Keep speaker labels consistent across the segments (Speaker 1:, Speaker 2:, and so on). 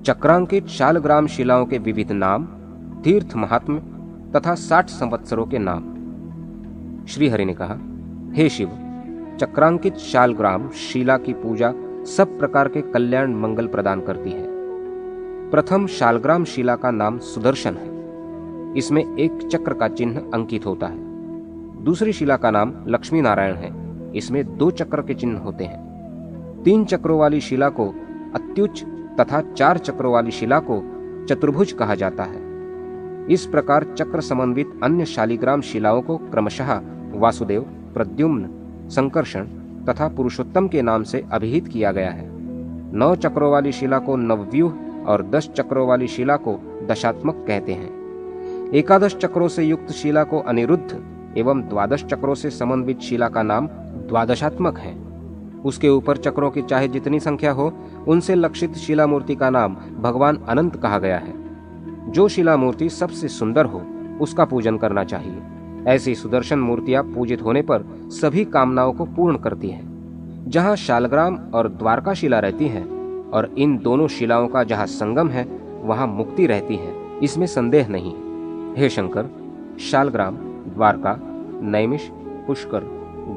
Speaker 1: चक्रांकित शालग्राम शिलाओं के विविध नाम, तीर्थ महात्म्य तथा 60 संवत्सरों के नाम। श्रीहरि ने कहा, हे शिव, चक्रांकित शालग्राम शिला की पूजा सब प्रकार के कल्याण मंगल प्रदान करती है। प्रथम शालग्राम शिला का नाम सुदर्शन है। इसमें एक चक्र का चिन्ह अंकित होता है। दूसरी शिला का नाम लक्ष्मी नारायण है। इसमें 2 चक्र के चिन्ह होते हैं। 3 चक्रों वाली शिला को अत्युच्च तथा 4 चक्रों वाली शिला को चतुर्भुज कहा जाता है। इस प्रकार चक्र समन्वित अन्य शालिग्राम शिलाओं को क्रमशः वासुदेव, प्रद्युम्न, संकर्षण तथा पुरुषोत्तम के नाम से अभिहित किया गया है। 9 चक्रों वाली शिला को नवव्यूह और 10 चक्रों वाली शिला को दशात्मक कहते हैं। 11 चक्रों से युक्त शिला को अनिरुद्ध एवं 12 चक्रों से समन्वित शिला का नाम द्वादशात्मक है। उसके ऊपर चक्रों की चाहे जितनी संख्या हो, उनसे लक्षित शिला मूर्ति का नाम भगवान अनंत कहा गया है। जो शिला मूर्ति सबसे सुंदर हो, उसका पूजन करना चाहिए। ऐसी सुदर्शन मूर्तियां पूजित होने पर सभी कामनाओं को पूर्ण करती हैं। जहां शालग्राम और द्वारका शिला रहती हैं और इन दोनों शिलाओं का जहां संगम है, वहां मुक्ति रहती है, इसमें संदेह नहीं। हे शंकर, शालग्राम, द्वारका, नैमिष, पुष्कर,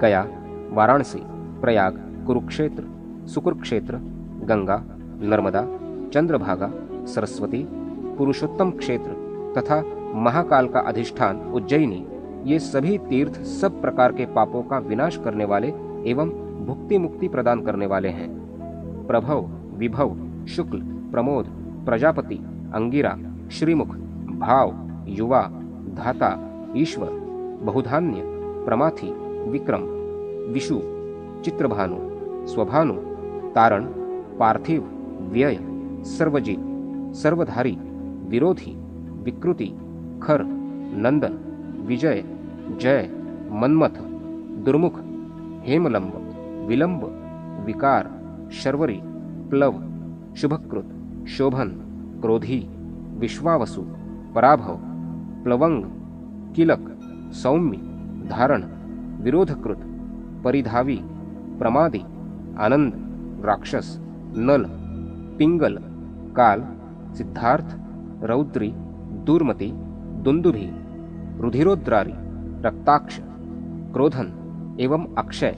Speaker 1: गया, वाराणसी, प्रयाग, कुरुक्षेत्र, सुकुरुक्षेत्र, गंगा, नर्मदा, चंद्रभागा, सरस्वती, पुरुषोत्तम क्षेत्र तथा महाकाल का अधिष्ठान उज्जैनी, ये सभी तीर्थ सब प्रकार के पापों का विनाश करने वाले एवं भुक्ति मुक्ति प्रदान करने वाले हैं। प्रभव, विभव, शुक्ल, प्रमोद, प्रजापति, अंगिरा, श्रीमुख, भाव, युवा, धाता, ईश्वर, बहुधान्य, प्रमाथि, विक्रम, विशु, चित्रभानु, स्वभानु, तारण, पार्थिव, व्यय, सर्वजित, सर्वधारी, विरोधी, विकृति, खर, नंदन, विजय, जय, मन्मथ, दुर्मुख, हेमलंब, विलंब, विकार, शर्वरी, प्लव, शुभकृत, शोभन, क्रोधी, विश्वावसु, पराभव, प्लवंग, किलक, सौम्य, धारण, विरोधकृत, परिधावी, प्रमादी, आनंद, राक्षस, नल, पिंगल, काल, सिद्धार्थ, रौद्री, दूर्मति, दुंदुभि, रुधिरोद्रारी, रक्ताक्ष, क्रोधन एवं अक्षय,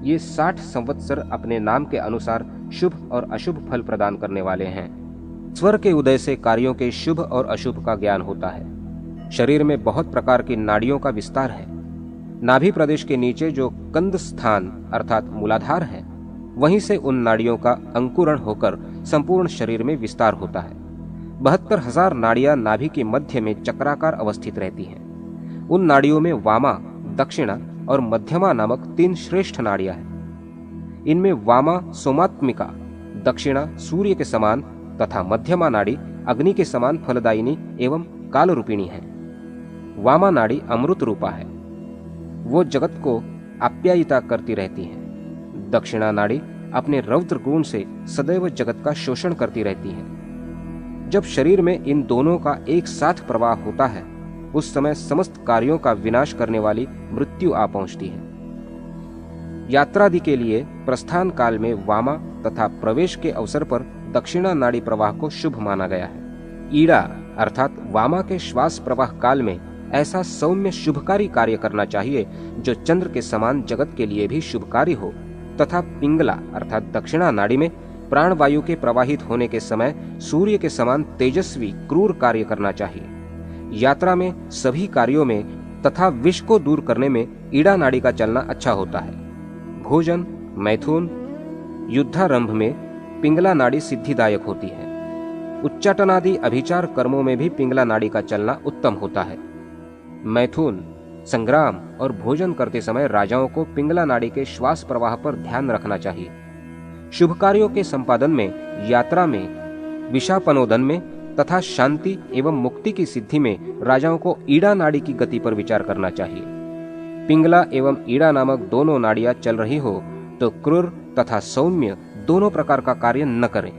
Speaker 1: ये 60 संवत्सर अपने नाम के अनुसार शुभ और अशुभ फल प्रदान करने वाले हैं। स्वर के उदय से कार्यों के शुभ और अशुभ का ज्ञान होता है। शरीर में बहुत प्रकार की नाड़ियों का विस्तार है। नाभि प्रदेश के नीचे जो कंद स्थान अर्थात मूलाधार है, वहीं से उन नाड़ियों का अंकुरण होकर संपूर्ण शरीर में विस्तार होता है। 72,000 नाड़ियां नाभि के मध्य में चक्राकार अवस्थित रहती हैं। उन नाड़ियों में वामा, दक्षिणा और मध्यमा नामक 3 श्रेष्ठ नाड़ियां हैं। इनमें वामा सोमात्मिका, दक्षिणा सूर्य के समान तथा मध्यमा नाड़ी अग्नि के समान फलदायिनी एवं काल रूपिणी है। वामा नाड़ी अमृत रूपा है, वो जगत को आप्यायिता करती रहती है। दक्षिणा नाड़ी अपने रौद्र गुण से सदैव जगत का शोषण करती रहती है। जब शरीर में इन दोनों का एक साथ प्रवाह होता है, उस समय समस्त कार्यों का विनाश करने वाली मृत्यु आ पहुंचती है। यात्रादि के लिए प्रस्थान काल में वामा तथा प्रवेश के अवसर पर दक्षिणा नाड़ी प्रवाह को शुभ माना गया है। ईड़ा अर्थात वामा के श्वास प्रवाह काल में ऐसा सौम्य शुभकारी कार्य करना चाहिए जो चंद्र के समान जगत के लिए भी शुभकारी हो, तथा पिंगला अर्थात दक्षिणा नाड़ी में प्राणवायु के प्रवाहित होने के समय सूर्य के समान तेजस्वी क्रूर कार्य करना चाहिए। यात्रा में सभी कार्यों में तथा विष को दूर करने में ईड़ा नाड़ी का चलना अच्छा होता है। भोजन, मैथुन, युद्धारंभ में पिंगला नाड़ी सिद्धिदायक होती है। उच्चाटनादि अभिचार कर्मों में भी पिंगला नाड़ी का चलना उत्तम होता है। मैथुन, संग्राम और भोजन करते समय राजाओं को पिंगला नाड़ी के श्वास प्रवाह पर ध्यान रखना चाहिए। शुभ कार्यों के संपादन में, यात्रा में, विषापनोदन में तथा शांति एवं मुक्ति की सिद्धि में राजाओं को ईड़ा नाड़ी की गति पर विचार करना चाहिए। पिंगला एवं ईड़ा नामक दोनों नाड़ियां चल रही हो तो क्रूर तथा सौम्य दोनों प्रकार का कार्य न करें।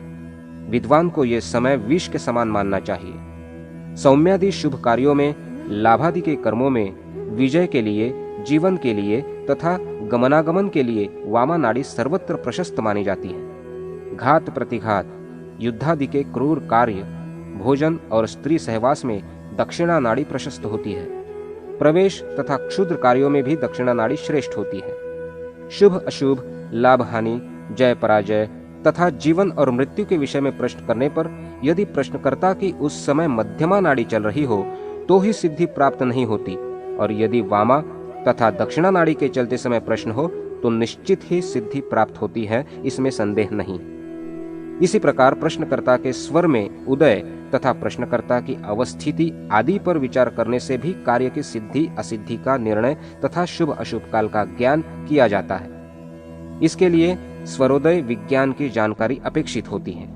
Speaker 1: विद्वान को यह समय विष के समान मानना चाहिए। सौम्यादि शुभ कार्यों में, लाभादि के कर्मों में, विजय के लिए, जीवन के लिए तथा गमनागमन के लिए वामा नाड़ी सर्वत्र प्रशस्त मानी जाती है। घात प्रतिघात, युद्धादि के क्रूर कार्य, भोजन और स्त्री सहवास में दक्षिणा नाड़ी प्रशस्त होती है। प्रवेश तथा क्षुद्र कार्यों में भी दक्षिणा नाड़ी श्रेष्ठ होती है। शुभ अशुभ, लाभ हानि, जय पराजय तथा जीवन और मृत्यु के विषय में प्रश्न करने पर यदि प्रश्नकर्ता की उस समय मध्यमा नाड़ी चल रही हो तो ही सिद्धि प्राप्त नहीं होती, और यदि वामा तथा दक्षिणा नाड़ी के चलते समय प्रश्न हो तो निश्चित ही सिद्धि प्राप्त होती है, इसमें संदेह नहीं। इसी प्रकार प्रश्नकर्ता के स्वर में उदय तथा प्रश्नकर्ता की अवस्थिति आदि पर विचार करने से भी कार्य की सिद्धि असिद्धि का निर्णय तथा शुभ अशुभ काल का ज्ञान किया जाता है। इसके लिए स्वरोदय विज्ञान की जानकारी अपेक्षित होती है।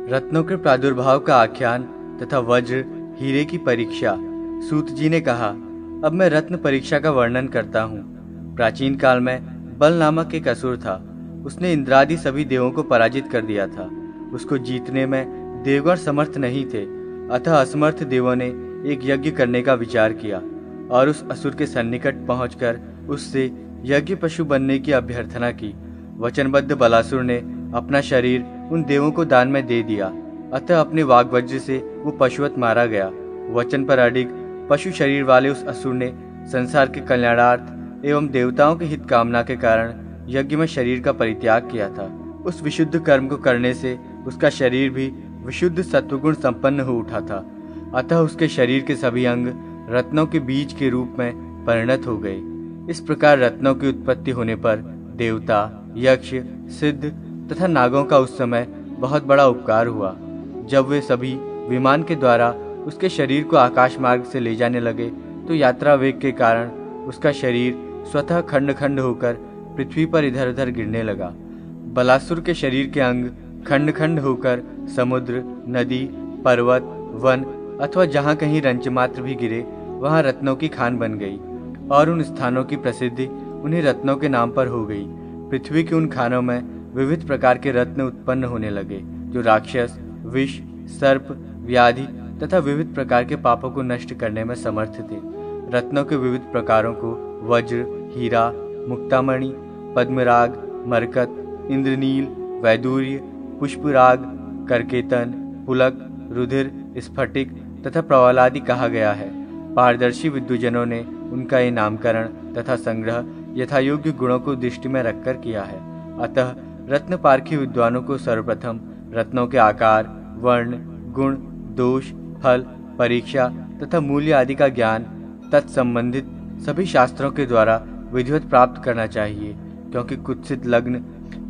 Speaker 2: रत्नों के प्रादुर्भाव का आख्यान तथा वज्र हीरे की परीक्षा। सूत जी ने कहा, अब मैं रत्न परीक्षा का वर्णन करता हूँ। प्राचीन काल में बल नामक एक असुर था। उसने इंद्रादि सभी देवों को पराजित कर दिया था। उसको जीतने में देवगण समर्थ नहीं थे, अतः असमर्थ देवों ने एक यज्ञ करने का विचार किया और उस असुर के सन्निकट पहुंचकर उससे यज्ञ पशु बनने की अभ्यर्थना की। वचनबद्ध बलासुर ने अपना शरीर उन देवों को दान में दे दिया, अतः अपने वाग्वज्र से वो पशुवत मारा गया। वचन पर अडिग पशु शरीर वाले उस असुर ने संसार के कल्याणार्थ एवं देवताओं के हित कामना के कारण यज्ञ में शरीर का परित्याग किया था। उस विशुद्ध कर्म को करने से उसका शरीर भी विशुद्ध सत्वगुण संपन्न हो उठा था, अतः उसके शरीर के सभी अंग रत्नों के बीज के रूप में परिणत हो गए। इस प्रकार रत्नों की उत्पत्ति होने पर देवता, यक्ष, सिद्ध तथा नागों का उस समय बहुत बड़ा उपकार हुआ। जब वे सभी विमान के द्वारा उसके शरीर को आकाश मार्ग से ले जाने लगे तो यात्रा वेग के कारण उसका शरीर स्वतः खंड खंड होकर पृथ्वी पर इधर उधर गिरने लगा। बलासुर के शरीर के अंग खंड खंड होकर समुद्र, नदी, पर्वत, वन अथवा जहाँ कहीं रंचमात्र भी गिरे वहाँ रत्नों की खान बन गई और उन स्थानों की प्रसिद्धि उन्हीं रत्नों के नाम पर हो गई। पृथ्वी के उन खानों में विविध प्रकार के रत्न उत्पन्न होने लगे जो राक्षस, विष, सर्प, व्याधि तथा विविध प्रकार के पापों को नष्ट करने में समर्थ थे। रत्नों के विविध प्रकारों को वज्र, हीरा, मुक्तामणि, पद्मराग, मरकत, इंद्रनील, वैदूर्य, पुष्पराग, करकेतन, पुलक, रुधिर, स्फटिक तथा प्रवालादि कहा गया है। पारदर्शी विद्वजनों ने उनका ये नामकरण तथा संग्रह यथायोग्य गुणों को दृष्टि में रखकर किया है। अतः रत्न पारखी विद्वानों को सर्वप्रथम रत्नों के आकार, वर्ण, गुण, दोष, फल, परीक्षा तथा मूल्य आदि का ज्ञान तत्संबंधित सभी शास्त्रों के द्वारा विधिवत प्राप्त करना चाहिए, क्योंकि कुत्सित लग्न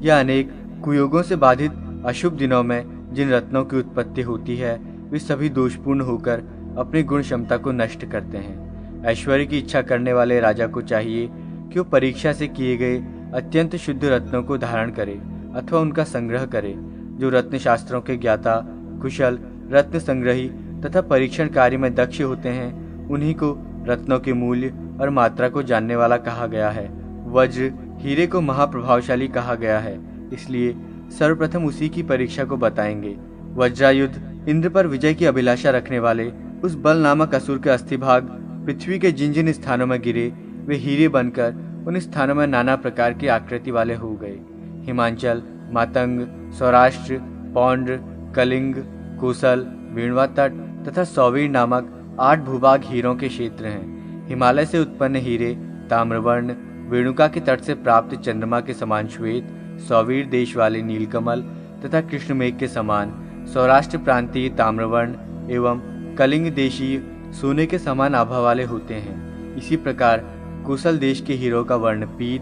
Speaker 2: या अनेक कुयोगों से बाधित अशुभ दिनों में जिन रत्नों की उत्पत्ति होती है वे सभी दोषपूर्ण होकर अपनी गुण क्षमता को नष्ट करते हैं। ऐश्वर्य की इच्छा करने वाले राजा को चाहिए कि वो परीक्षा से किए गए अत्यंत शुद्ध रत्नों को धारण करे अथवा उनका संग्रह करे। जो रत्न शास्त्रों के ज्ञाता, कुशल, रत्न संग्रही तथा परीक्षण कार्य में दक्ष होते हैं उन्हीं को रत्नों के मूल्य और मात्रा को जानने वाला कहा गया है। वज्र हीरे को महाप्रभावशाली कहा गया है, इसलिए सर्वप्रथम उसी की परीक्षा को बताएंगे। वज्रायुध इंद्र पर विजय की अभिलाषा रखने वाले उस बल नामक असुर के अस्थि भाग पृथ्वी के जिन जिन स्थानों में गिरे वे हीरे बनकर उन स्थानों में नाना प्रकार की आकृति वाले हो गए। हिमांचल, मातंग, सौराष्ट्र, पौंड्र, कलिंग, कोसल, वीणवा तट तथा सौवीर नामक 8 भूभाग हीरों के क्षेत्र हैं। हिमालय से उत्पन्न हीरे ताम्रवर्ण, वेणुका के तट से प्राप्त चंद्रमा के समान श्वेत, सौवीर देश वाले नीलकमल तथा कृष्णमेघ के समान, सौराष्ट्र प्रांतीय ताम्रवर्ण एवं कलिंग देशीय सोने के समान आभा वाले होते हैं। इसी प्रकार कोसल देश के हीरों का वर्ण पीत,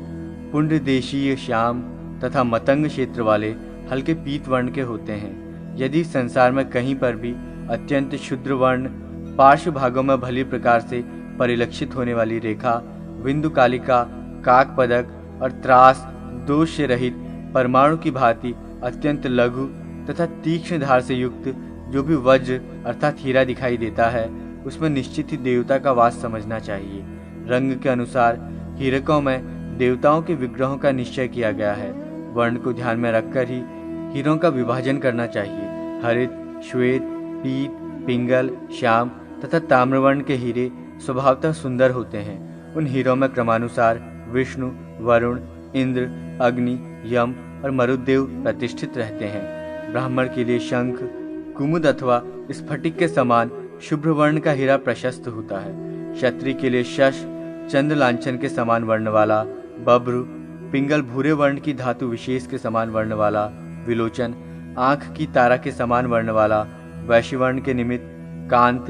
Speaker 2: पुंड्र देशीय श्याम तथा मतंग क्षेत्र वाले हल्के पीत वर्ण के होते हैं। यदि संसार में कहीं पर भी अत्यंत क्षुद्र वर्ण पार्श्व भागों में भली प्रकार से परिलक्षित होने वाली रेखा, बिंदु कालिका, काक पदक और त्रास दोष से रहित परमाणु की भांति अत्यंत लघु तथा तीक्ष्ण धार से युक्त जो भी वज्र अर्थात हीरा दिखाई देता है उसमें निश्चित ही देवता का वास समझना चाहिए। रंग के अनुसार हीरकों में देवताओं के विग्रहों का निश्चय किया गया है। वर्ण को ध्यान में रखकर ही हीरों का विभाजन करना चाहिए। हरित, श्वेत, पीत, पिंगल, श्याम तथा ताम्रवर्ण के हीरे स्वभावतः सुंदर होते हैं। उन हीरों में क्रमानुसार विष्णु, वरुण, इंद्र, अग्नि, यम और मरुदेव प्रतिष्ठित रहते हैं। ब्राह्मण के लिए शंख, कुमुद अथवा स्फटिक के समान शुभ्र वर्ण का हीरा प्रशस्त होता है। क्षत्रिय के लिए शश, चंद्र लांछन के समान वर्ण वाला बब्र, पिंगल भूरे वर्ण की धातु विशेष के समान वर्ण वाला विलोचन, आंख की तारा के समान वर्ण वाला वैश्य वर्ण के निमित्त कांत,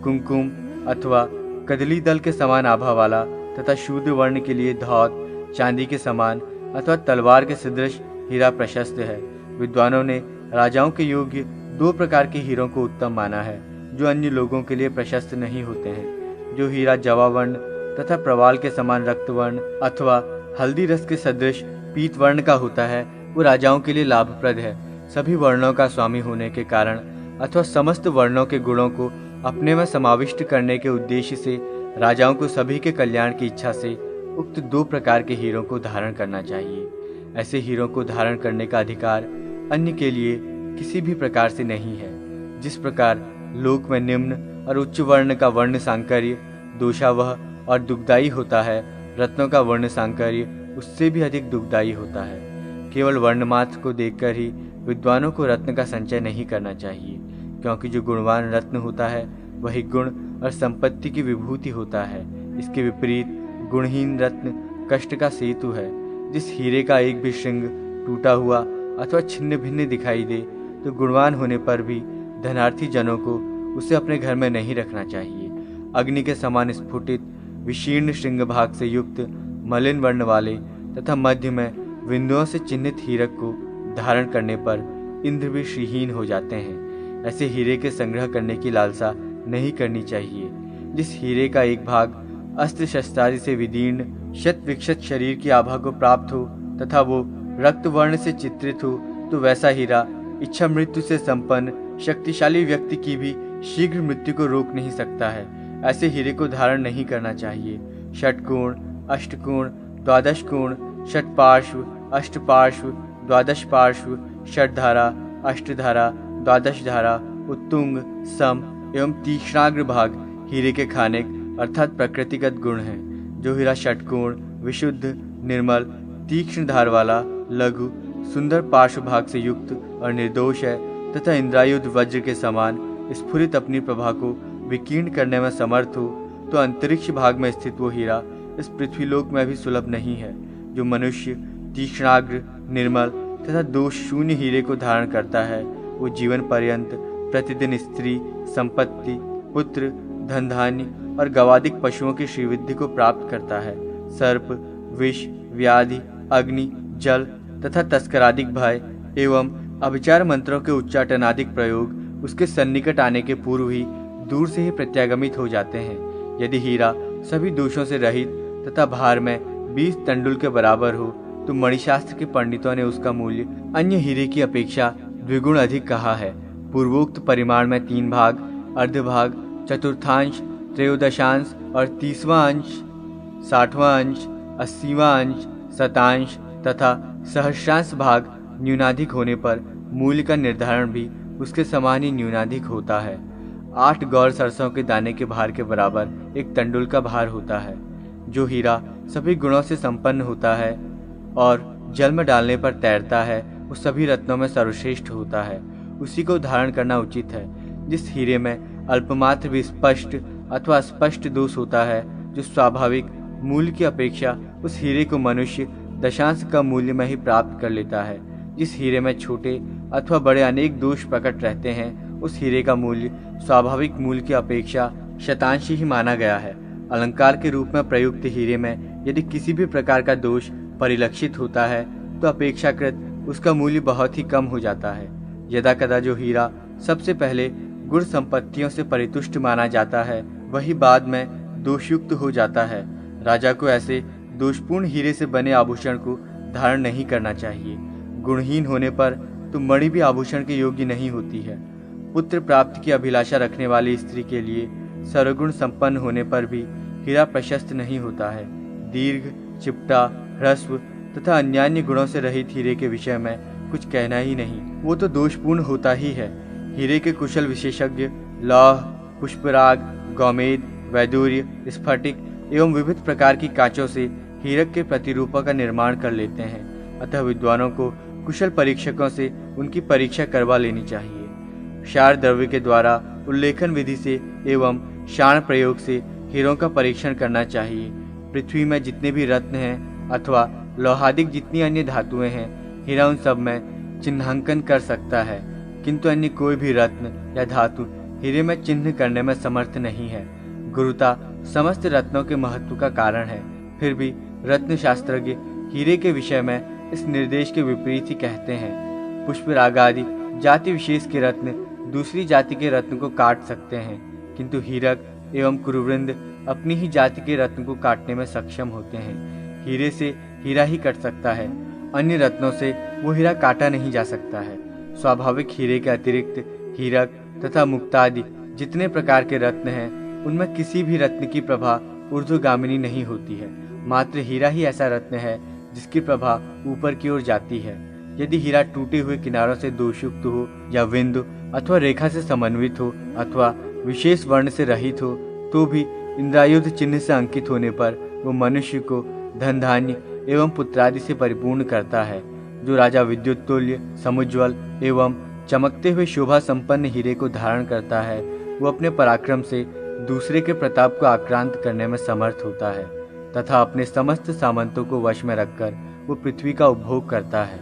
Speaker 2: कुमकुम अथवा कदली दल के समान आभा वाला तथा शूद्र वर्ण के लिए धौत, चांदी के समान अथवा तलवार के सदृश हीरा प्रशस्त है। विद्वानों ने राजाओं के योग्य 2 प्रकार के हीरों को उत्तम माना है, जो अन्य लोगों के लिए प्रशस्त नहीं होते हैं। जो हीरा जवा वर्ण तथा प्रवाल के समान रक्त वर्ण अथवा हल्दी रस के सदृश पीत वर्ण का होता है, वो राजाओं के लिए लाभप्रद है। सभी वर्णों का स्वामी होने के कारण अथवा समस्त वर्णों के गुणों को अपने में समाविष्ट करने के उद्देश्य से राजाओं को सभी के कल्याण की इच्छा से उक्त 2 प्रकार के हीरों को धारण करना चाहिए। ऐसे हीरों को धारण करने का अधिकार अन्य के लिए किसी भी प्रकार से नहीं है। जिस प्रकार लोक में निम्न और उच्च वर्ण का वर्ण सांकर्य दोषावह और दुखदायी होता है, रत्नों का वर्ण सांकर्य उससे भी अधिक दुखदायी होता है। केवल वर्णमात्र को देखकर ही विद्वानों को रत्न का संचय नहीं करना चाहिए, क्योंकि जो गुणवान रत्न होता है वही गुण और संपत्ति की विभूति होता है। इसके विपरीत गुणहीन रत्न कष्ट का सेतु है। जिस हीरे का एक भी श्रृंग टूटा हुआ अथवा छिन्न भिन्न दिखाई दे, तो गुणवान होने पर भी धनार्थी जनों को उसे अपने घर में नहीं रखना चाहिए। अग्नि के समान स्फुटित विशीर्ण श्रृंग भाग से युक्त मलिन वर्ण वाले तथा मध्य में बिंदुओं से चिन्हित हीरक को धारण करने पर इंद्र भी श्रीहीन हो जाते हैं। ऐसे हीरे के संग्रह करने की लालसा नहीं करनी चाहिए। जिस हीरे का एक भाग अस्त्र शस्त्रादि से विदीर्ण शत विक्षत शरीर की आभा को प्राप्त हो तथा वो रक्त वर्ण से चित्रित हो, तो वैसा हीरा इच्छा मृत्यु से संपन्न शक्तिशाली व्यक्ति की भी शीघ्र मृत्यु को रोक नहीं सकता है। ऐसे हीरे को धारण नहीं करना चाहिए। षटकोण, अष्टकोण, द्वादश कोण, षटपार्श्व, अष्टपार्श्व, द्वादश पार्श्व, षटधारा, अष्टधारा, द्वादश धारा, उत्तुंग, सम एवं तीक्ष्णाग्र भाग हीरे के खानिक अर्थात प्रकृतिगत गुण हैं। जो हीरा षटकोण, विशुद्ध, निर्मल, तीक्ष्ण धार वाला, लघु, सुंदर पार्श्व भाग से युक्त और निर्दोष है तथा इंद्रायुध वज्र के समान स्फुरित अपनी प्रभा को विकीर्ण करने में समर्थ हो, तो अंतरिक्ष भाग में स्थित वो हीरा इस पृथ्वीलोक में भी सुलभ नहीं है। जो मनुष्य तीक्ष्णाग्र, निर्मल तथा दोष शून्य हीरे को धारण करता है, वो जीवन पर्यंत प्रतिदिन स्त्री, संपत्ति, पुत्र, धन धान्य और गवादिक पशुओं की श्रीवृद्धि को प्राप्त करता है। सर्प, विष, व्याधि, अग्नि, जल तथा तस्करादिक भय एवं अभिचार मंत्रों के उच्चाटनादिक प्रयोग उसके सन्निकट आने के पूर्व ही दूर से ही प्रत्यागमित हो जाते हैं। यदि हीरा सभी दोषों से रहित तथा भार में 20 तंडुल के बराबर हो, तो मणिशास्त्र के पंडितों ने उसका मूल्य अन्य हीरे की अपेक्षा द्विगुण अधिक कहा है। पूर्वोक्त परिमाण में 3 भाग, अर्धभाग, चतुर्थांश, त्रयोदशांश और 30वां अंश, 60वां अंश, 80वां अंश, शतांश तथा सहस्रांश भाग न्यूनाधिक होने पर मूल्य का निर्धारण भी उसके समान ही न्यूनाधिक होता है। 8 गौर सरसों के दाने के भार के बराबर 1 तंडुल का भार होता है। जो हीरा सभी गुणों से संपन्न होता है और जल में डालने पर तैरता है, वो सभी रत्नों में सर्वश्रेष्ठ होता है। उसी को धारण करना उचित है। जिस हीरे में अल्पमात्र भी स्पष्ट अथवा स्पष्ट दोष होता है, जो स्वाभाविक मूल्य की अपेक्षा उस हीरे को मनुष्य दशांश का मूल्य में ही प्राप्त कर लेता है। जिस हीरे में छोटे अथवा बड़े अनेक दोष प्रकट रहते हैं, उस हीरे का मूल्य स्वाभाविक मूल्य की अपेक्षा शतांश ही माना गया है। अलंकार के रूप में प्रयुक्त हीरे में यदि किसी भी प्रकार का दोष परिलक्षित होता है, तो अपेक्षाकृत उसका मूल्य बहुत ही कम हो जाता है। यदा कदा जो हीरा सबसे पहले गुण संपत्तियों से परितुष्ट माना जाता है, वही बाद में दोषयुक्त हो जाता है। राजा को ऐसे दोषपूर्ण हीरे से बने आभूषण को धारण नहीं करना चाहिए। गुणहीन होने पर तो मणि भी आभूषण के योग्य नहीं होती है। पुत्र प्राप्ति की अभिलाषा रखने वाली स्त्री के लिए सर्वगुण संपन्न होने पर भी हीरा प्रशस्त नहीं होता है। दीर्घ, चिपटा, ह्रस्व तथा अन्यान्य गुणों से रहित हीरे के विषय में कुछ कहना ही नहीं, वो तो दोषपूर्ण होता ही है। हीरे के कुशल विशेषज्ञ लौह, पुष्पराग, गोमेद, वैदूर्य, स्फटिक एवं विविध प्रकार की कांचों से हीरक के प्रतिरूपों का निर्माण कर लेते हैं। अतः विद्वानों को कुशल परीक्षकों से उनकी परीक्षा करवा लेनी चाहिए। क्षार द्रव्य के द्वारा उल्लेखन विधि से एवं शाण प्रयोग से हीरों का परीक्षण करना चाहिए। पृथ्वी में जितने भी रत्न हैं अथवा लौहादिक जितनी अन्य धातुएं हैं, हीरा उन सब में चिन्हांकन कर सकता है, किंतु अन्य कोई भी रत्न या धातु हीरे में चिन्ह करने में समर्थ नहीं है। गुरुता समस्त रत्नों के महत्व का कारण है, फिर भी रत्न शास्त्रज्ञ हीरे के विषय में इस निर्देश के विपरीत ही कहते हैं। पुष्पराग आदि जाति विशेष के रत्न दूसरी जाति के रत्न को काट सकते हैं, किंतु हीरक एवं कुरुवृंद अपनी ही जाति के रत्न को काटने में सक्षम होते हैं। हीरे से हीरा ही कट सकता है, अन्य रत्नों से वो हीरा काटा नहीं जा सकता है। स्वाभाविक हीरे के अतिरिक्त हीरक तथा मुक्तादि जितने प्रकार के रत्न हैं, उनमें किसी भी रत्न की प्रभा ऊर्ध्वगामिनी नहीं होती है। मात्र हीरा ही ऐसा रत्न है जिसकी प्रभा ऊपर की ओर जाती है। यदि हीरा टूटे हुए किनारों से दोषयुक्त हो या बिंदु अथवा रेखा से समन्वित हो अथवा विशेष वर्ण से रहित हो, तो भी इंद्रायुध चिन्ह से अंकित होने पर वो मनुष्य को धन धान्य एवं पुत्रादि से परिपूर्ण करता है। जो राजा विद्युत तुल्य समुज्वल एवं चमकते हुए शोभा संपन्न हीरे को धारण करता है, वो अपने पराक्रम से दूसरे के प्रताप को आक्रांत करने में समर्थ होता है तथा अपने समस्त सामंतों को वश में रखकर वो पृथ्वी का उपभोग करता है।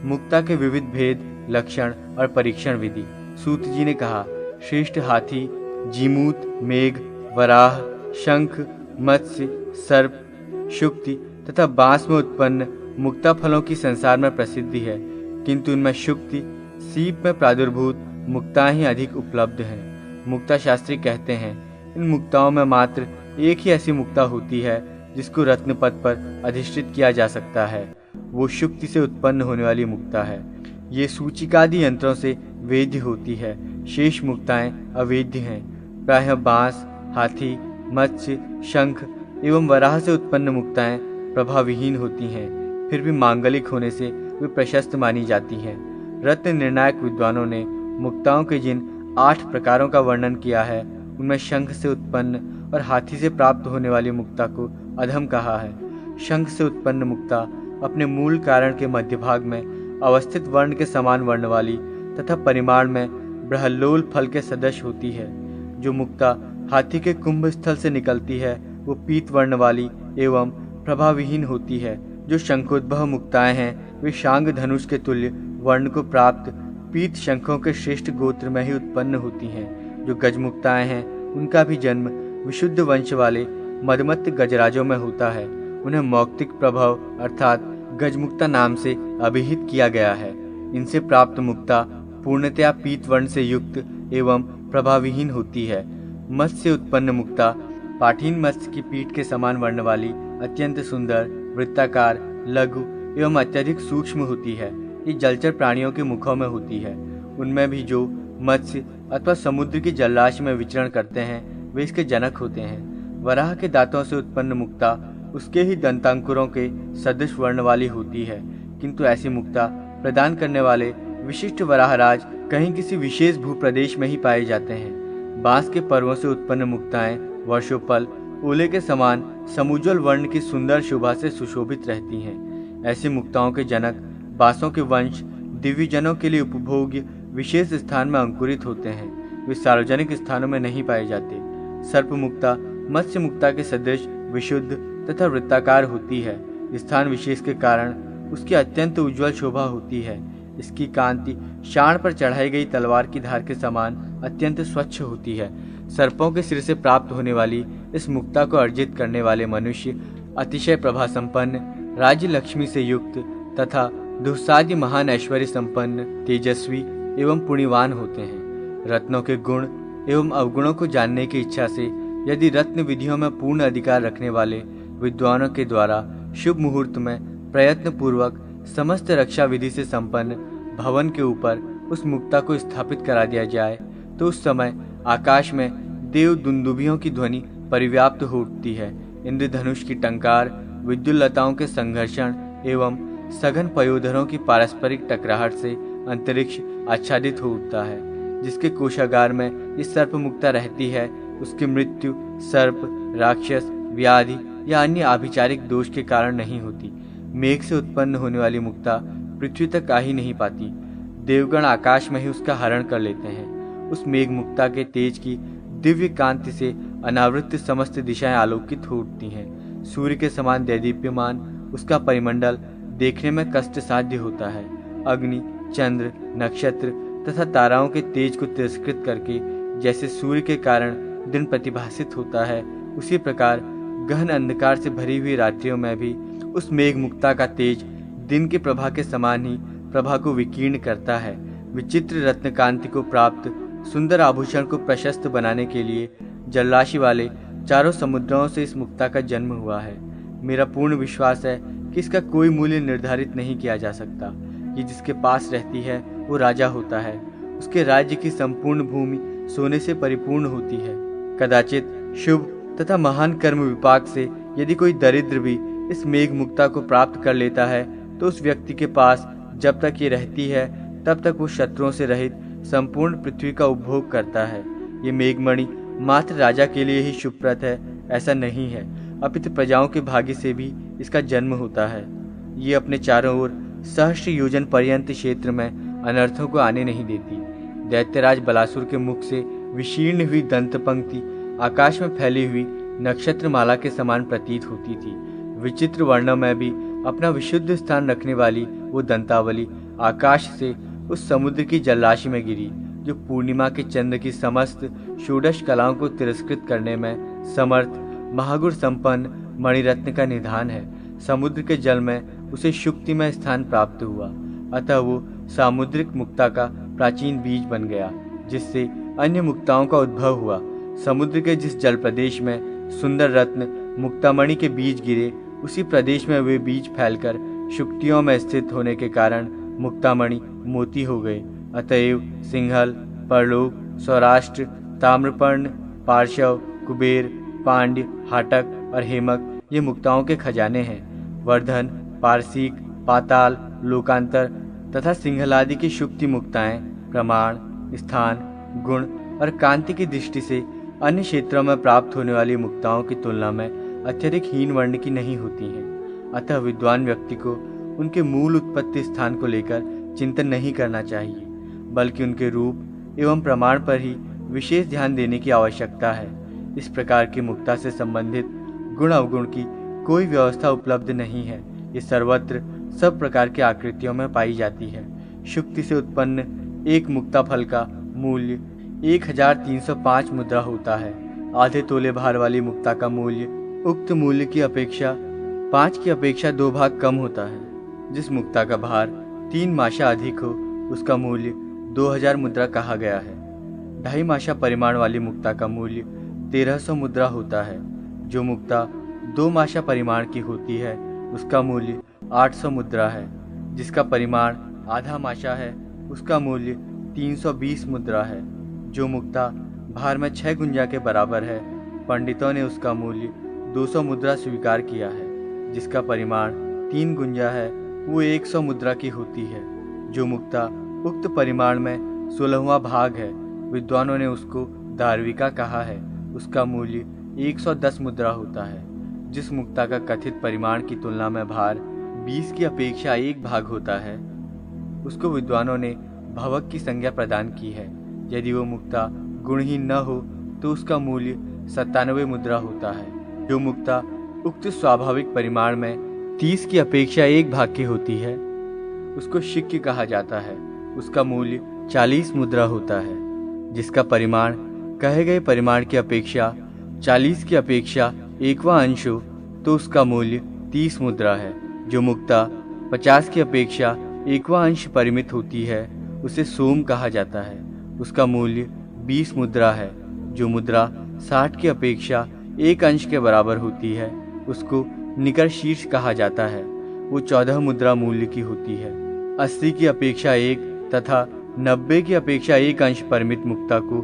Speaker 2: मुक्ता के विविध भेद, लक्षण और परीक्षण विधि। सूत जी ने कहा, श्रेष्ठ हाथी, जीमूत, मेघ, वराह, शंख, मत्स्य, सर्प, शुक्ति तथा बांस में उत्पन्न मुक्ता फलों की संसार में प्रसिद्धि है, किंतु इनमें शुक्ति, सीप में प्रादुर्भूत मुक्ताएं ही अधिक उपलब्ध हैं। मुक्ता शास्त्री कहते हैं, इन मुक्ताओं में मात्र एक ही ऐसी मुक्ता होती है जिसको रत्नपद पर अधिष्ठित किया जा सकता है, वो शुक्ति से उत्पन्न होने वाली मुक्ता है। ये सूचिकादि यंत्रों से वेद्य होती है, शेष मुक्ताएं अवेद्य हैं। प्रायः बांस, हाथी, मत्स्य, शंख एवं वराह से उत्पन्न मुक्ताएं प्रभाविहीन होती हैं, फिर भी मांगलिक होने से वे प्रशस्त मानी जाती हैं। रत्न निर्णायक विद्वानों ने मुक्ताओं के जिन 8 प्रकारों का वर्णन किया है, उनमें शंख से उत्पन्न और हाथी से प्राप्त होने वाली मुक्ता को अधम कहा है। शंख से उत्पन्न मुक्ता अपने मूल कारण के मध्य भाग में अवस्थित वर्ण के समान वर्ण वाली तथा परिमाण में बृहल्लोल फल के सदृश होती है। जो मुक्ता हाथी के कुंभ स्थल से निकलती है, वो पीत वर्ण वाली एवं प्रभाविहीन होती है। जो शंखोद्भव मुक्ताएं हैं, वे शांग धनुष के तुल्य वर्ण को प्राप्त पीत शंखों के श्रेष्ठ गोत्र में ही उत्पन्न होती हैं। जो गजमुक्ताएं हैं, उनका भी जन्म विशुद्ध वंश वाले मदमत्त गजराजों में होता है। उन्हें मौक्तिक प्रभाव अर्थात गजमुक्ता नाम से अभिहित किया गया है। इनसे प्राप्त मुक्ता पूर्णतया पीत वर्ण से युक्त एवं प्रभाविहीन होती है। मत्स्य से उत्पन्न मुक्ता पाठीन मत्स्य की पीठ के समान वर्ण वाली अत्यंत सुंदर, वृत्ताकार, लघु एवं अत्यधिक सूक्ष्म होती है। ये जलचर प्राणियों के मुखों में होती है। उनमें भी जो मत्स्य अथवा समुद्र की जलराशि में विचरण करते हैं, वे इसके जनक होते हैं। वराह के दांतों से उत्पन्न मुक्ता उसके ही दंतांकुरों के सदृश वर्ण वाली होती है, किंतु ऐसी मुक्ता प्रदान करने वाले विशिष्ट वराहराज कहीं किसी विशेष भूप्रदेश में ही पाए जाते हैं। बांस के पर्वों से उत्पन्न मुक्ताएं वर्षोपल ओले के समान समुज्वल वर्ण की सुंदर शोभा से सुशोभित रहती हैं। ऐसी मुक्ताओं के जनक बांसों के वंश दिव्यजनों के लिए उपभोग्य विशेष स्थान में अंकुरित होते हैं। वे सार्वजनिक स्थानों में नहीं पाए जाते। सर्प मुक्ता मत्स्य मुक्ता के सदृश विशुद्ध तथा वृत्ताकार होती है। स्थान विशेष के कारण उसकी अत्यंत उज्ज्वल शोभा होती है। इसकी कांति शाण पर चढ़ाई गई तलवार की धार के समान अत्यंत स्वच्छ होती है। सर्पों के सिर से प्राप्त होने वाली इस मुक्ता को अर्जित करने वाले मनुष्य अतिशय प्रभा संपन्न, राज्य लक्ष्मी से युक्त तथा दुस्साध्य महान ऐश्वर्य संपन्न, तेजस्वी एवं पुण्यवान होते हैं। रत्नों के गुण एवं अवगुणों को जानने की इच्छा से यदि रत्न विधियों में पूर्ण अधिकार रखने वाले विद्वानों के द्वारा शुभ मुहूर्त में प्रयत्न पूर्वक समस्त रक्षा विधि से संपन्न भवन के ऊपर उस मुक्ता को स्थापित करा दिया जाए, तो उस समय आकाश में देव दुंदुभियों की ध्वनि परिव्याप्त हो उठती है। इंद्रधनुष की टंकार, विद्युल्लताओं के संघर्षण एवं सघन पयोधरों की पारस्परिक टकराहट से अंतरिक्ष आच्छादित हो उठता है। जिसके कोषागार में ये सर्प मुक्ता रहती है, उसकी मृत्यु सर्प, राक्षस, व्याधि या अन्य आभिचारिक दोष के कारण नहीं होती। मेघ से उत्पन्न होने वाली मुक्ता पृथ्वी तक आ ही नहीं पाती। देवगण आकाश में ही उसका हरण कर लेते हैं। उस मेघ मुक्ता के तेज की दिव्य कांति से अनावृत समस्त दिशाएं आलोकित हो उठती हैं। सूर्य के समान दैदीप्यमान उसका परिमंडल देखने में कष्ट साध्य होता है। अग्नि, चंद्र, नक्षत्र तथा ताराओं के तेज को तिरस्कृत करके जैसे सूर्य के कारण दिन प्रतिभासित होता है, उसी प्रकार गहन अंधकार से भरी हुई रात्रियों में भी उस मेघ मुक्ता का तेज दिन के प्रभा के समान ही प्रभा को विकीर्ण करता है। विचित्र रत्न कांति को प्राप्त सुंदर आभूषण को प्रशस्त बनाने के लिए जलराशि वाले चारों समुद्रों से इस मुक्ता का जन्म हुआ है। मेरा पूर्ण विश्वास है कि इसका कोई मूल्य निर्धारित नहीं किया जा सकता। ये जिसके पास रहती है वो राजा होता है। उसके राज्य की संपूर्ण भूमि सोने से परिपूर्ण होती है। कदाचित शुभ तथा महान कर्म विपाक से यदि कोई दरिद्र भी इस मेघ मुक्ता को प्राप्त कर लेता है तो उस व्यक्ति के पास जब तक ये रहती है तब तक वो शत्रुओं से रहित संपूर्ण पृथ्वी का उपभोग करता है। ये मेघमणि मात्र राजा के लिए ही शुभप्रद है ऐसा नहीं है, अपितु प्रजाओं के भाग्य से भी इसका जन्म होता है। ये अपने चारों ओर सहस्त्र योजन पर्यंत क्षेत्र में अनर्थों को आने नहीं देती। दैत्यराज बलासुर के मुख से विशीर्ण हुई दंत पंक्ति आकाश में फैली हुई नक्षत्र माला के समान प्रतीत होती थी। विचित्र वर्णों में भी अपना विशुद्ध स्थान रखने वाली वो दंतावली आकाश से उस समुद्र की जलराशि में गिरी जो पूर्णिमा के चंद्र की समस्त षोडश कलाओं को तिरस्कृत करने में समर्थ महागुण संपन्न मणिरत्न का निधान है। समुद्र के जल में उसे शुक्ति में स्थान प्राप्त हुआ, अतः वो सामुद्रिक मुक्ता का प्राचीन बीज बन गया जिससे अन्य मुक्ताओं का उद्भव हुआ। समुद्र के जिस जल प्रदेश में सुंदर रत्न मुक्तामणि के बीज गिरे उसी प्रदेश में वे बीज फैलकर शुक्तियों में स्थित होने के कारण मुक्तामणि मोती हो गए। अतएव सिंहल, परलोक, सौराष्ट्र, ताम्रपर्ण, पार्श्व, कुबेर, पांड्य, हाटक और हेमक ये मुक्ताओं के खजाने हैं। वर्धन, पारसिक, पाताल, लोकांतर तथा सिंहलादि की शुक्ति मुक्ताएं प्रमाण, स्थान, गुण और कांति की दृष्टि से अन्य क्षेत्रों में प्राप्त होने वाली मुक्ताओं की तुलना में अत्यधिक हीन वर्ण की नहीं होती हैं। अतः विद्वान व्यक्ति को उनके मूल उत्पत्ति स्थान को लेकर चिंतन नहीं करना चाहिए, बल्कि उनके रूप एवं प्रमाण पर ही विशेष ध्यान देने की आवश्यकता है। इस प्रकार की मुक्ता से संबंधित गुण अवगुण की कोई व्यवस्था उपलब्ध नहीं है। ये सर्वत्र सब प्रकार की आकृतियों में पाई जाती है। शुक्ति से उत्पन्न एक मुक्ता फल का मूल्य 1305 मुद्रा होता है। आधे तोले भार वाली मुक्ता का मूल्य उक्त मूल्य की अपेक्षा 5 की अपेक्षा 2 भाग कम होता है। जिस मुक्ता का भार 3 माशा अधिक हो उसका मूल्य 2000 मुद्रा कहा गया है। 2.5 माशा परिमाण वाली मुक्ता का मूल्य 1300 मुद्रा होता है। जो मुक्ता 2 माशा परिमाण की होती है उसका मूल्य 800 मुद्रा है। जिसका परिमाण आधा माशा है उसका मूल्य 320 मुद्रा है। जो मुक्ता भार में 6 गुंजा के बराबर है, पंडितों ने उसका मूल्य 200 मुद्रा स्वीकार किया है। जिसका परिमाण 3 गुंजा है वो 100 मुद्रा की होती है। जो मुक्ता उक्त परिमाण में 16वां भाग है, विद्वानों ने उसको दार्विका कहा है, उसका मूल्य 110 मुद्रा होता है। जिस मुक्ता का कथित परिमाण की तुलना में भार 20 की अपेक्षा 1 भाग होता है उसको विद्वानों ने भवक की संज्ञा प्रदान की है। यदि वो मुक्ता गुणहीन न हो तो उसका मूल्य 97 मुद्रा होता है। जो मुक्ता उक्त स्वाभाविक परिमाण में 30 की अपेक्षा 1 भाग की होती है उसको शिक्य कहा जाता है, उसका मूल्य 40 मुद्रा होता है। जिसका परिमाण कहे गए परिमाण की अपेक्षा 40 की अपेक्षा 1वां अंश हो तो उसका मूल्य 30 मुद्रा है। जो मुक्ता 50 की अपेक्षा 1वां अंश परिमित होती है उसे सोम कहा जाता है, उसका मूल्य 20 मुद्रा है। जो मुद्रा 60 की अपेक्षा 1 अंश के बराबर होती है उसको निकर शीर्ष कहा जाता है, वो 14 मुद्रा मूल्य की होती है। 80 की अपेक्षा 1 तथा 90 की अपेक्षा 1 अंश परिमित मुक्ता को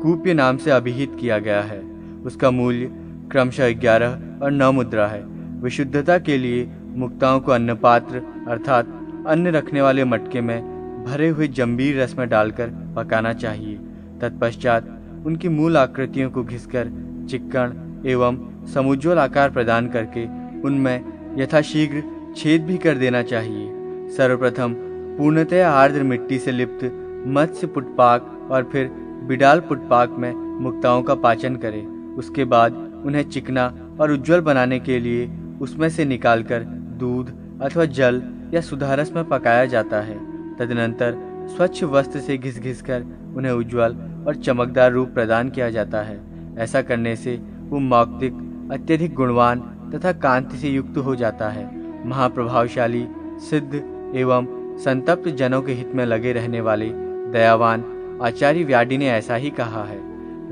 Speaker 2: कूप्य नाम से अभिहित किया गया है, उसका मूल्य क्रमशः 11 और 9 मुद्रा है। विशुद्धता के लिए मुक्ताओं को अन्न पात्र अर्थात अन्न रखने वाले मटके में भरे हुए जंबीर रस में डालकर पकाना चाहिए। तत्पश्चात उनकी मूल आकृतियों को घिसकर चिक्कण एवं समुज्ज्वल आकार प्रदान करके उनमें यथाशीघ्र छेद भी कर देना चाहिए। सर्वप्रथम पूर्णतः आर्द्र मिट्टी से लिप्त मत्स्य पुटपाक और फिर बिडाल पुटपाक में मुक्ताओं का पाचन करें। उसके बाद उन्हें चिकना और उज्ज्वल बनाने के लिए उसमें से निकालकर दूध अथवा जल या सुधारस में पकाया जाता है। तदनंतर स्वच्छ वस्त्र से घिस कर उन्हें उज्ज्वल और चमकदार रूप प्रदान किया जाता है। ऐसा करने से वो मौक्तिक अत्यधिक गुणवान तथा कांति से युक्त हो जाता है। महाप्रभावशाली, सिद्ध एवं संतप्त जनों के हित में लगे रहने वाले दयावान आचार्य व्याडी ने ऐसा ही कहा है।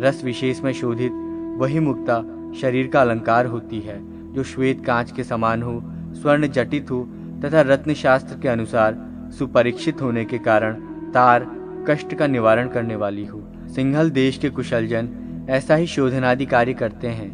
Speaker 2: रस विशेष में शोधित वही मुक्ता शरीर का अलंकार होती है, जो श्वेत कांच के समान हो, स्वर्ण जटित हो तथा रत्न शास्त्र के अनुसार सुपरीक्षित होने के कारण तार कष्ट का निवारण करने वाली हो। सिंहल देश के कुशलजन ऐसा ही शोधनादि कार्य करते हैं।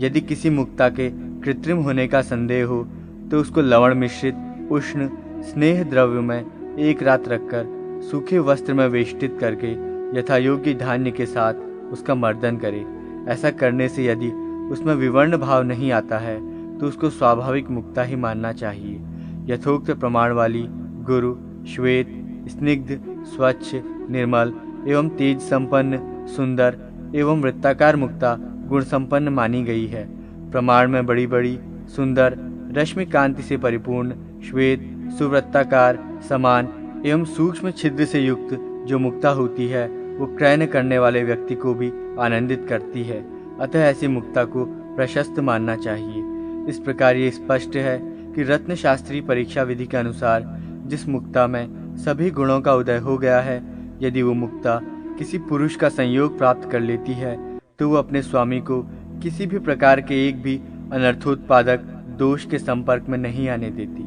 Speaker 2: यदि किसी मुक्ता के कृत्रिम होने का संदेह हो तो उसको लवण मिश्रित उष्ण स्नेह द्रव्य में एक रात रखकर सूखे वस्त्र में वेष्टित करके यथायोग्य धान्य के साथ उसका मर्दन करे। ऐसा करने से यदि उसमें विवर्ण भाव नहीं आता है तो उसको स्वाभाविक मुक्ता ही मानना चाहिए। यथोक्त प्रमाण वाली गुरु, श्वेत, स्निग्ध, स्वच्छ, निर्मल एवं तेज संपन्न, सुंदर एवं वृत्ताकार मुक्ता गुण संपन्न मानी गई है। प्रमाण में बड़ी बड़ी, सुंदर, रश्मि कांति से परिपूर्ण, श्वेत, सुवृत्ताकार, समान एवं सूक्ष्म छिद्र से युक्त जो मुक्ता होती है वो क्रयण करने वाले व्यक्ति को भी आनंदित करती है। अतः ऐसी मुक्ता को प्रशस्त मानना चाहिए। इस प्रकार ये स्पष्ट है कि रत्न शास्त्रीय परीक्षा विधि के अनुसार जिस मुक्ता में सभी गुणों का उदय हो गया है, यदि वो मुक्ता किसी पुरुष का संयोग प्राप्त कर लेती है तो वो अपने स्वामी को किसी भी प्रकार के एक भी अनर्थोत्पादक दोष के संपर्क में नहीं आने देती।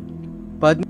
Speaker 2: पद्म